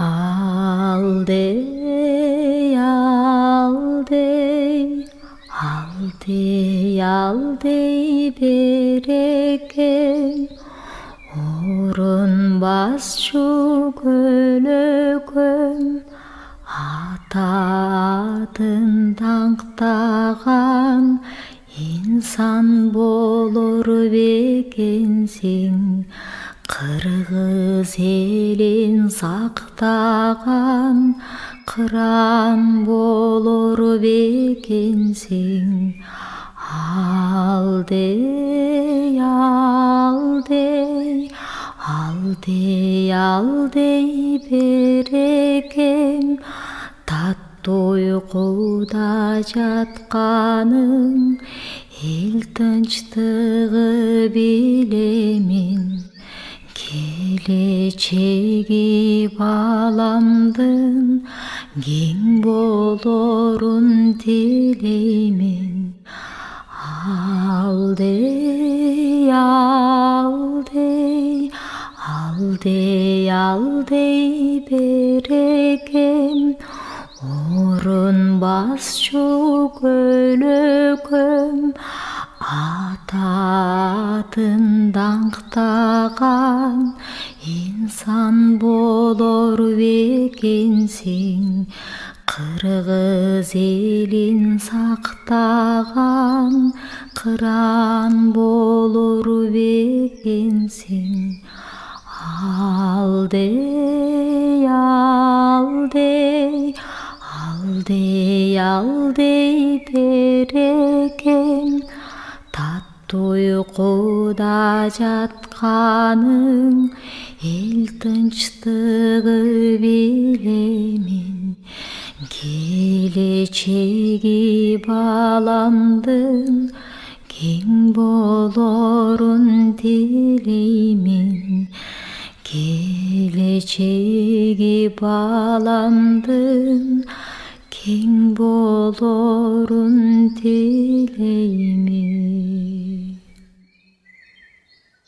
Aldey, aldey, aldey, aldey berekem, orunbas şu kölöküm, ata adın dаңқтаған, insan болор бекенсиң, қырғыз елін сақтаған, қыран болор бекенсиң. Алдей, алдей, алдей, алдей берекем, татты ұйқыда жатқаның, ел тыныштығы билемин. Келечеги баламдын кең болорун тілеймін. Алдей, алдей, алдей, алдей берекем, орунбас şu көлөкөм, ата атын даңқтаған, insan болор бекенсиң, қырғыз елін сақтаған, қыран болор бекенсиң. Алдей, алдей, алдей, алдей берекем, татты ұйқыда жатқаның, ел тыныштығы билемин. Келечеги баламдын кең болорун тілеймін. Келечеги баламдын кең болорун тілеймін.